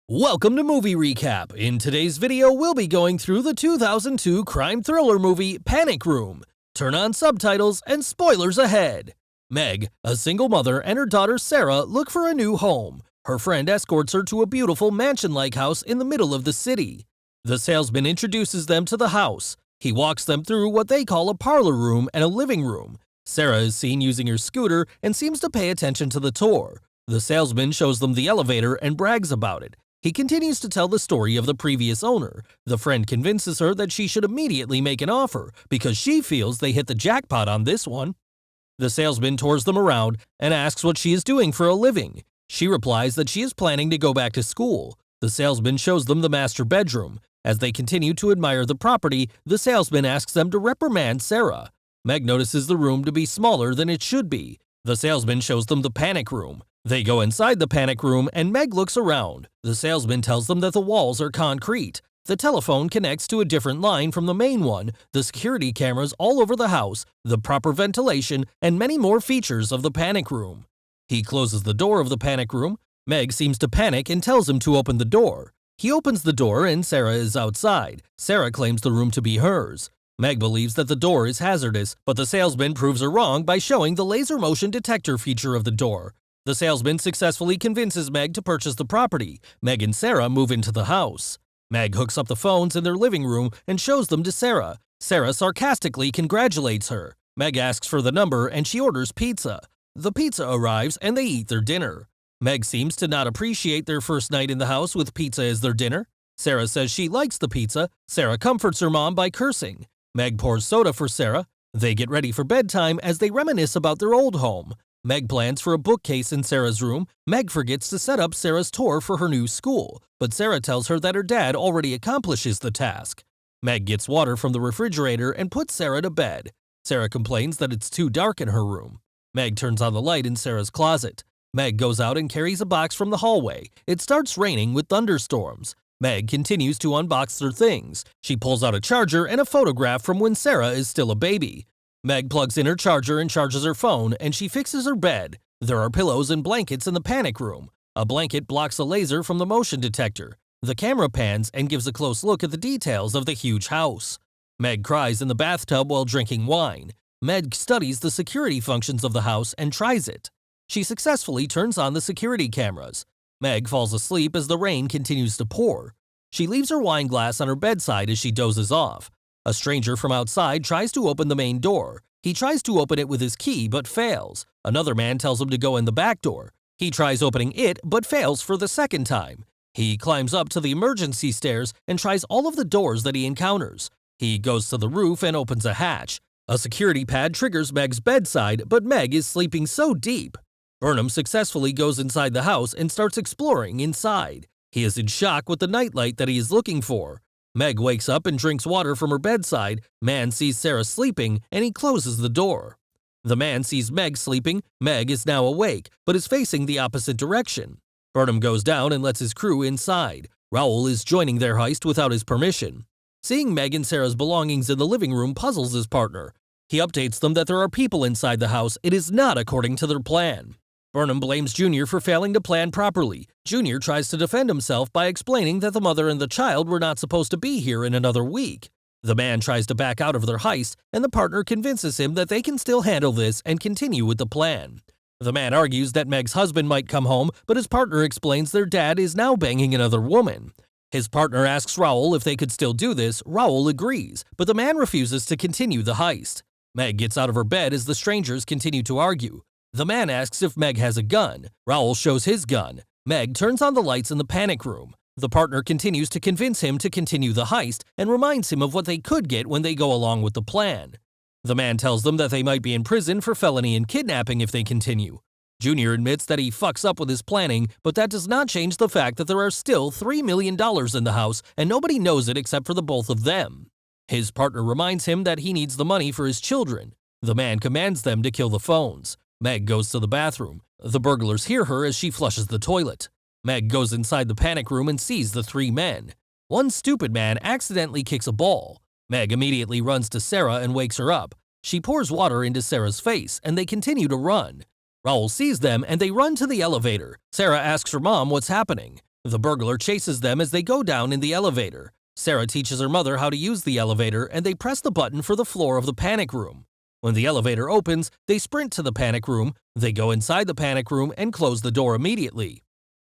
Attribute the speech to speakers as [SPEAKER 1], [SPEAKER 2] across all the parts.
[SPEAKER 1] Welcome to Movie Recap. In today's video, we'll be going through the 2002 crime thriller movie Panic Room. Turn on subtitles and spoilers ahead. Meg, a single mother, and her daughter Sarah look for a new home. Her friend escorts her to a beautiful mansion-like house in the middle of the city. The salesman introduces them to the house. He walks them through what they call a parlor room and a living room. Sarah is seen using her scooter and seems to pay attention to the tour. The salesman shows them the elevator and brags about it. He continues to tell the story of the previous owner. The friend convinces her that she should immediately make an offer because she feels they hit the jackpot on this one. The salesman tours them around and asks what she is doing for a living. She replies that she is planning to go back to school. The salesman shows them the master bedroom. As they continue to admire the property, the salesman asks them to reprimand Sarah. Meg notices the room to be smaller than it should be. The salesman shows them the panic room. They go inside the panic room and Meg looks around. The salesman tells them that the walls are concrete. The telephone connects to a different line from the main one, the security cameras all over the house, the proper ventilation, and many more features of the panic room. He closes the door of the panic room. Meg seems to panic and tells him to open the door. He opens the door and Sarah is outside. Sarah claims the room to be hers. Meg believes that the door is hazardous, but the salesman proves her wrong by showing the laser motion detector feature of the door. The salesman successfully convinces Meg to purchase the property. Meg and Sarah move into the house. Meg hooks up the phones in their living room and shows them to Sarah. Sarah sarcastically congratulates her. Meg asks for the number and she orders pizza. The pizza arrives and they eat their dinner. Meg seems to not appreciate their first night in the house with pizza as their dinner. Sarah says she likes the pizza. Sarah comforts her mom by cursing. Meg pours soda for Sarah. They get ready for bedtime as they reminisce about their old home. Meg plans for a bookcase in Sarah's room. Meg forgets to set up Sarah's tour for her new school, but Sarah tells her that her dad already accomplishes the task. Meg gets water from the refrigerator and puts Sarah to bed. Sarah complains that it's too dark in her room. Meg turns on the light in Sarah's closet. Meg goes out and carries a box from the hallway. It starts raining with thunderstorms. Meg continues to unbox their things. She pulls out a charger and a photograph from when Sarah is still a baby. Meg plugs in her charger and charges her phone, and she fixes her bed. There are pillows and blankets in the panic room. A blanket blocks a laser from the motion detector. The camera pans and gives a close look at the details of the huge house. Meg cries in the bathtub while drinking wine. Meg studies the security functions of the house and tries it. She successfully turns on the security cameras. Meg falls asleep as the rain continues to pour. She leaves her wine glass on her bedside as she dozes off. A stranger from outside tries to open the main door. He tries to open it with his key but fails. Another man tells him to go in the back door. He tries opening it but fails for the second time. He climbs up to the emergency stairs and tries all of the doors that he encounters. He goes to the roof and opens a hatch. A security pad triggers Meg's bedside, but Meg is sleeping so deep. Burnham successfully goes inside the house and starts exploring inside. He is in shock with the nightlight that he is looking for. Meg wakes up and drinks water from her bedside. Man sees Sarah sleeping and he closes the door. The man sees Meg sleeping. Meg is now awake but is facing the opposite direction. Burnham goes down and lets his crew inside. Raoul is joining their heist without his permission. Seeing Meg and Sarah's belongings in the living room puzzles his partner. He updates them that there are people inside the house. It is not according to their plan. Burnham blames Junior for failing to plan properly. Junior tries to defend himself by explaining that the mother and the child were not supposed to be here in another week. The man tries to back out of their heist, and the partner convinces him that they can still handle this and continue with the plan. The man argues that Meg's husband might come home, but his partner explains their dad is now banging another woman. His partner asks Raoul if they could still do this. Raoul agrees, but the man refuses to continue the heist. Meg gets out of her bed as the strangers continue to argue. The man asks if Meg has a gun. Raoul shows his gun. Meg turns on the lights in the panic room. The partner continues to convince him to continue the heist and reminds him of what they could get when they go along with the plan. The man tells them that they might be in prison for felony and kidnapping if they continue. Junior admits that he fucks up with his planning, but that does not change the fact that there are still $3 million in the house and nobody knows it except for the both of them. His partner reminds him that he needs the money for his children. The man commands them to kill the phones. Meg goes to the bathroom. The burglars hear her as she flushes the toilet. Meg goes inside the panic room and sees the three men. One stupid man accidentally kicks a ball. Meg immediately runs to Sarah and wakes her up. She pours water into Sarah's face and they continue to run. Raoul sees them and they run to the elevator. Sarah asks her mom what's happening. The burglar chases them as they go down in the elevator. Sarah teaches her mother how to use the elevator, and they press the button for the floor of the panic room. When the elevator opens, they sprint to the panic room, they go inside the panic room and close the door immediately.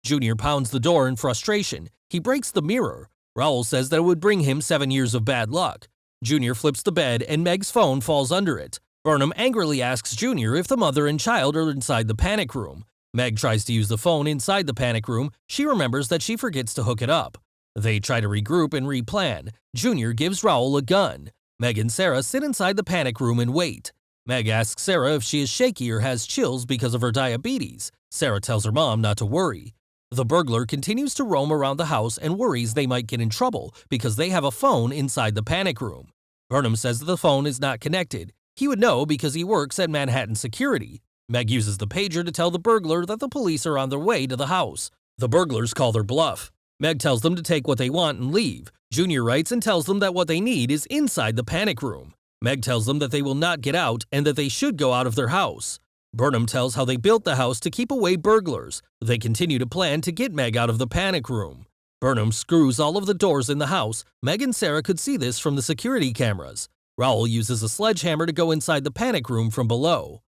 [SPEAKER 1] Junior pounds the door in frustration. He breaks the mirror. Raoul says that it would bring him 7 years of bad luck. Junior flips the bed and Meg's phone falls under it. Burnham angrily asks Junior if the mother and child are inside the panic room. Meg tries to use the phone inside the panic room. She remembers that she forgets to hook it up. They try to regroup and replan. Junior gives Raoul a gun. Meg and Sarah sit inside the panic room and wait. Meg asks Sarah if she is shaky or has chills because of her diabetes. Sarah tells her mom not to worry. The burglar continues to roam around the house and worries they might get in trouble because they have a phone inside the panic room. Burnham says that the phone is not connected. He would know because he works at Manhattan Security. Meg uses the pager to tell the burglar that the police are on their way to the house. The burglars call their bluff. Meg tells them to take what they want and leave. Junior writes and tells them that what they need is inside the panic room. Meg tells them that they will not get out and that they should go out of their house. Burnham tells how they built the house to keep away burglars. They continue to plan to get Meg out of the panic room. Burnham screws all of the doors in the house. Meg and Sarah could see this from the security cameras. Raoul uses a sledgehammer to go inside the panic room from below.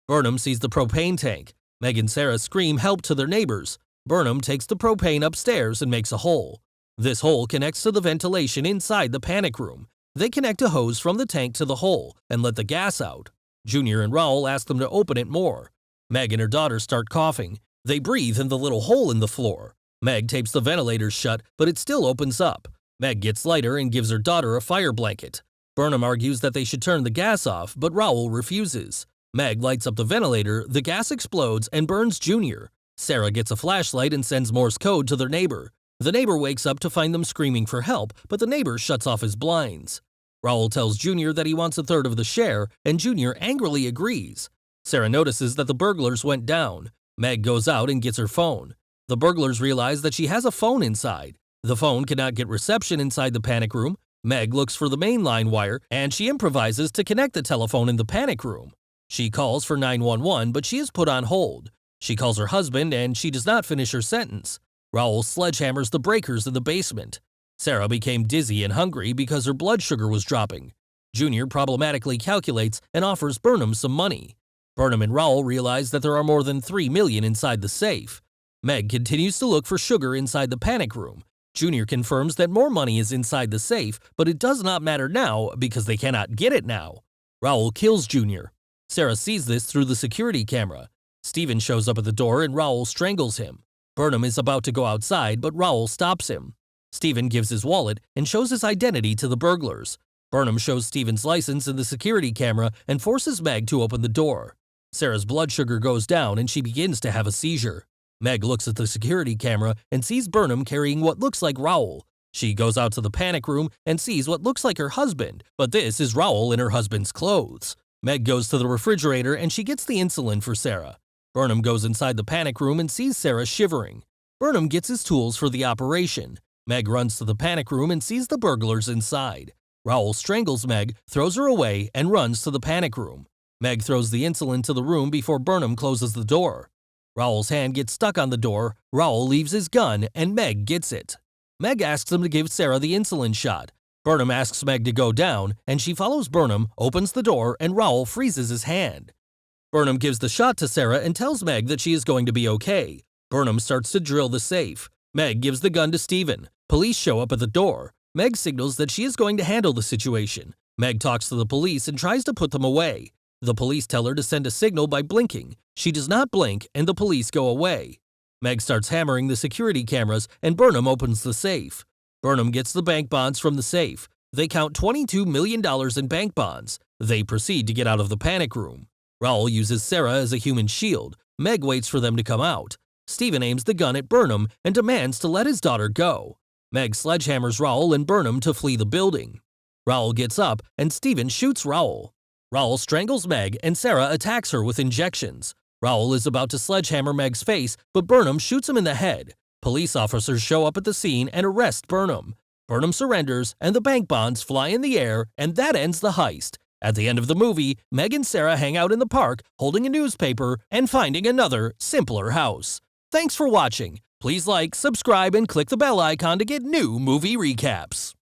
[SPEAKER 1] Burnham sees the propane tank. Meg and Sarah scream help to their neighbors. Burnham takes the propane upstairs and makes a hole. This hole connects to the ventilation inside the panic room. They connect a hose from the tank to the hole and let the gas out. Junior and Raoul ask them to open it more. Meg and her daughter start coughing. They breathe in the little hole in the floor. Meg tapes the ventilators shut, but it still opens up. Meg gets lighter and gives her daughter a fire blanket. Burnham argues that they should turn the gas off, but Raoul refuses. Meg lights up the ventilator, the gas explodes and burns Junior. Sarah gets a flashlight and sends Morse code to their neighbor. The neighbor wakes up to find them screaming for help, but the neighbor shuts off his blinds. Raoul tells Junior that he wants a third of the share, and Junior angrily agrees. Sarah notices that the burglars went down. Meg goes out and gets her phone. The burglars realize that she has a phone inside. The phone cannot get reception inside the panic room. Meg looks for the mainline wire, and she improvises to connect the telephone in the panic room. She calls for 911, but she is put on hold. She calls her husband, and she does not finish her sentence. Raoul sledgehammers the breakers in the basement. Sarah became dizzy and hungry because her blood sugar was dropping. Junior problematically calculates and offers Burnham some money. Burnham and Raoul realize that there are more than $3 million inside the safe. Meg continues to look for sugar inside the panic room. Junior confirms that more money is inside the safe, but it does not matter now because they cannot get it now. Raoul kills Junior. Sarah sees this through the security camera. Stephen shows up at the door and Raoul strangles him. Burnham is about to go outside, but Raoul stops him. Stephen gives his wallet and shows his identity to the burglars. Burnham shows Stephen's license in the security camera and forces Meg to open the door. Sarah's blood sugar goes down and she begins to have a seizure. Meg looks at the security camera and sees Burnham carrying what looks like Raoul. She goes out to the panic room and sees what looks like her husband, but this is Raoul in her husband's clothes. Meg goes to the refrigerator and she gets the insulin for Sarah. Burnham goes inside the panic room and sees Sarah shivering. Burnham gets his tools for the operation. Meg runs to the panic room and sees the burglars inside. Raoul strangles Meg, throws her away, and runs to the panic room. Meg throws the insulin to the room before Burnham closes the door. Raoul's hand gets stuck on the door, Raoul leaves his gun, and Meg gets it. Meg asks him to give Sarah the insulin shot. Burnham asks Meg to go down, and she follows Burnham, opens the door, and Raoul freezes his hand. Burnham gives the shot to Sarah and tells Meg that she is going to be okay. Burnham starts to drill the safe. Meg gives the gun to Stephen. Police show up at the door. Meg signals that she is going to handle the situation. Meg talks to the police and tries to put them away. The police tell her to send a signal by blinking. She does not blink, and the police go away. Meg starts hammering the security cameras, and Burnham opens the safe. Burnham gets the bank bonds from the safe. They count $22 million in bank bonds. They proceed to get out of the panic room. Raoul uses Sarah as a human shield. Meg waits for them to come out. Stephen aims the gun at Burnham and demands to let his daughter go. Meg sledgehammers Raoul and Burnham to flee the building. Raoul gets up, and Stephen shoots Raoul. Raoul strangles Meg, and Sarah attacks her with injections. Raoul is about to sledgehammer Meg's face, but Burnham shoots him in the head. Police officers show up at the scene and arrest Burnham. Burnham surrenders, and the bank bonds fly in the air, and that ends the heist. At the end of the movie, Meg and Sarah hang out in the park, holding a newspaper and finding another, simpler house. Thanks for watching. Please like, subscribe, and click the bell icon to get new movie recaps.